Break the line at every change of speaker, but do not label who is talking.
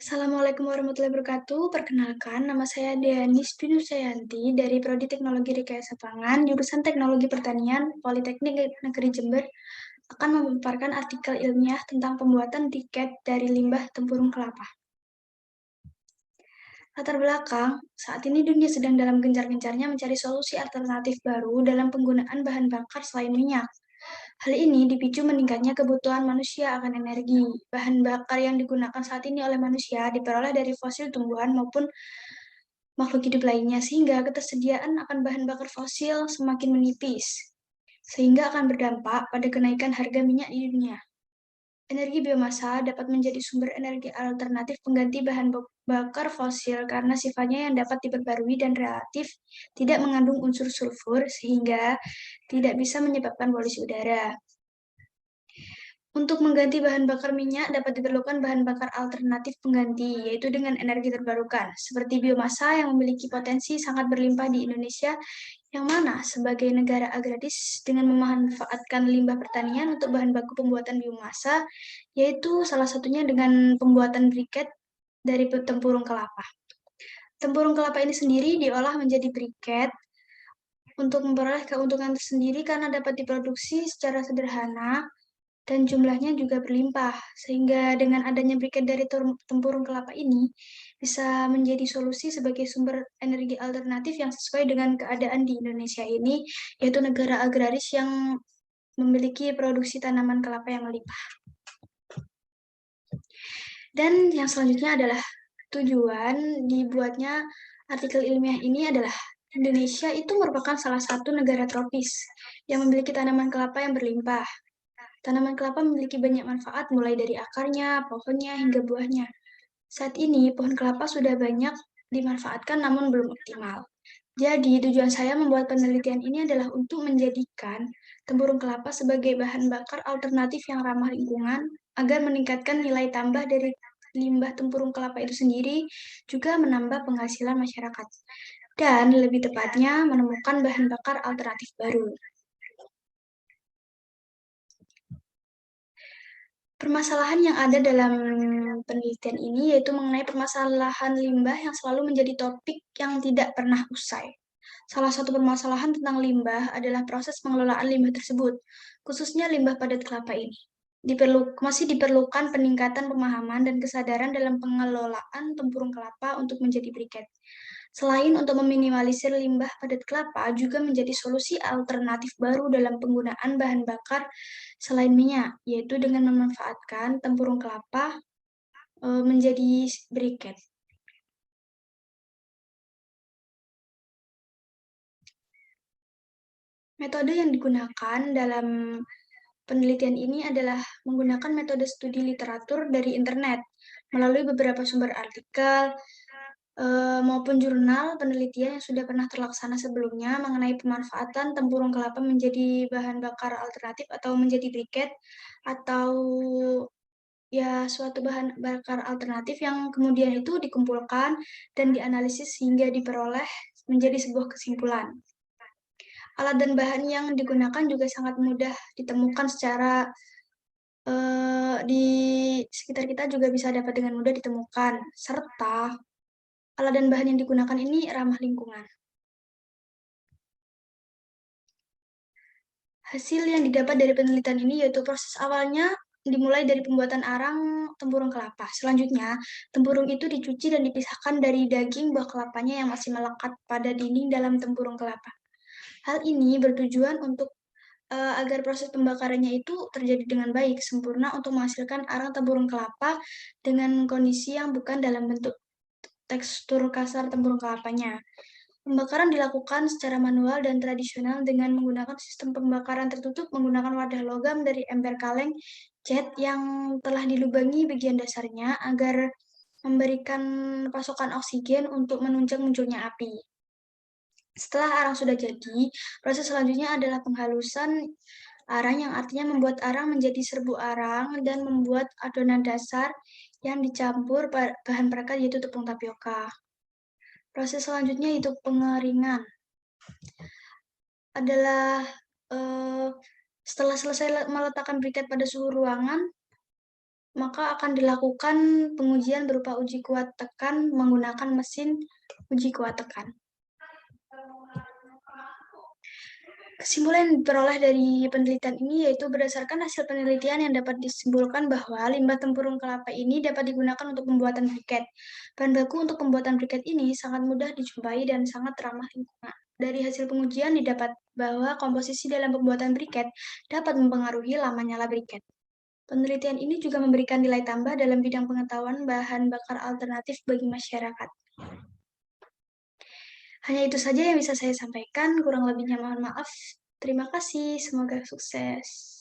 Assalamualaikum warahmatullahi wabarakatuh. Perkenalkan, nama saya Deanis Pinusayanti dari Prodi Teknologi Rekayasa Pangan, jurusan Teknologi Pertanian, Politeknik Negeri Jember, akan memaparkan artikel ilmiah tentang pembuatan briket dari limbah tempurung kelapa. Latar belakang, saat ini dunia sedang dalam gencar-gencarnya mencari solusi alternatif baru dalam penggunaan bahan bakar selain minyak. Hal ini dipicu meningkatnya kebutuhan manusia akan energi. Bahan bakar yang digunakan saat ini oleh manusia diperoleh dari fosil tumbuhan maupun makhluk hidup lainnya, sehingga ketersediaan akan bahan bakar fosil semakin menipis, sehingga akan berdampak pada kenaikan harga minyak di dunia. Energi biomasa dapat menjadi sumber energi alternatif pengganti bahan bakar fosil karena sifatnya yang dapat diperbarui dan relatif tidak mengandung unsur sulfur, sehingga tidak bisa menyebabkan polusi udara. Untuk mengganti bahan bakar minyak dapat diperlukan bahan bakar alternatif pengganti, yaitu dengan energi terbarukan, seperti biomasa yang memiliki potensi sangat berlimpah di Indonesia, yang mana sebagai negara agraris dengan memanfaatkan limbah pertanian untuk bahan baku pembuatan biomasa, yaitu salah satunya dengan pembuatan briket dari tempurung kelapa. Tempurung kelapa ini sendiri diolah menjadi briket untuk memperoleh keuntungan tersendiri karena dapat diproduksi secara sederhana dan jumlahnya juga berlimpah, sehingga dengan adanya briket dari tempurung kelapa ini bisa menjadi solusi sebagai sumber energi alternatif yang sesuai dengan keadaan di Indonesia ini, yaitu negara agraris yang memiliki produksi tanaman kelapa yang melimpah. Dan yang selanjutnya adalah tujuan dibuatnya artikel ilmiah ini adalah Indonesia itu merupakan salah satu negara tropis yang memiliki tanaman kelapa yang berlimpah. Tanaman kelapa memiliki banyak manfaat mulai dari akarnya, pohonnya, hingga buahnya. Saat ini, pohon kelapa sudah banyak dimanfaatkan namun belum optimal. Jadi, tujuan saya membuat penelitian ini adalah untuk menjadikan tempurung kelapa sebagai bahan bakar alternatif yang ramah lingkungan agar meningkatkan nilai tambah dari limbah tempurung kelapa itu sendiri, juga menambah penghasilan masyarakat. Dan lebih tepatnya, menemukan bahan bakar alternatif baru. Permasalahan yang ada dalam penelitian ini yaitu mengenai permasalahan limbah yang selalu menjadi topik yang tidak pernah usai. Salah satu permasalahan tentang limbah adalah proses pengelolaan limbah tersebut, khususnya limbah padat kelapa ini. Masih diperlukan peningkatan pemahaman dan kesadaran dalam pengelolaan tempurung kelapa untuk menjadi briket. Selain untuk meminimalisir limbah padat kelapa, juga menjadi solusi alternatif baru dalam penggunaan bahan bakar selain minyak, yaitu dengan memanfaatkan tempurung kelapa menjadi briket. Metode yang digunakan dalam penelitian ini adalah menggunakan metode studi literatur dari internet melalui beberapa sumber artikel maupun jurnal penelitian yang sudah pernah terlaksana sebelumnya mengenai pemanfaatan tempurung kelapa menjadi bahan bakar alternatif atau menjadi briket atau ya suatu bahan bakar alternatif yang kemudian itu dikumpulkan dan dianalisis hingga diperoleh menjadi sebuah kesimpulan. Alat dan bahan yang digunakan juga sangat mudah ditemukan secara di sekitar kita juga bisa dapat dengan mudah ditemukan, serta alat dan bahan yang digunakan ini ramah lingkungan. Hasil yang didapat dari penelitian ini yaitu proses awalnya dimulai dari pembuatan arang tempurung kelapa. Selanjutnya, tempurung itu dicuci dan dipisahkan dari daging buah kelapanya yang masih melekat pada dinding dalam tempurung kelapa. Hal ini bertujuan untuk agar proses pembakarannya itu terjadi dengan baik, sempurna untuk menghasilkan arang tempurung kelapa dengan kondisi yang bukan dalam bentuk tekstur kasar tempurung kelapanya. Pembakaran dilakukan secara manual dan tradisional dengan menggunakan sistem pembakaran tertutup menggunakan wadah logam dari ember kaleng cat yang telah dilubangi bagian dasarnya agar memberikan pasokan oksigen untuk menunjang munculnya api. Setelah arang sudah jadi, proses selanjutnya adalah penghalusan arang yang artinya membuat arang menjadi serbu arang dan membuat adonan dasar yang dicampur bahan perekat yaitu tepung tapioka. Proses selanjutnya itu pengeringan. Adalah setelah selesai meletakkan briket pada suhu ruangan, maka akan dilakukan pengujian berupa uji kuat tekan menggunakan mesin uji kuat tekan. Kesimpulan yang diperoleh dari penelitian ini yaitu berdasarkan hasil penelitian yang dapat disimpulkan bahwa limbah tempurung kelapa ini dapat digunakan untuk pembuatan briket. Bahan baku untuk pembuatan briket ini sangat mudah dijumpai dan sangat ramah lingkungan. Dari hasil pengujian didapat bahwa komposisi dalam pembuatan briket dapat mempengaruhi lama nyala briket. Penelitian ini juga memberikan nilai tambah dalam bidang pengetahuan bahan bakar alternatif bagi masyarakat. Hanya itu saja yang bisa saya sampaikan, kurang lebihnya mohon maaf. Terima kasih, semoga sukses.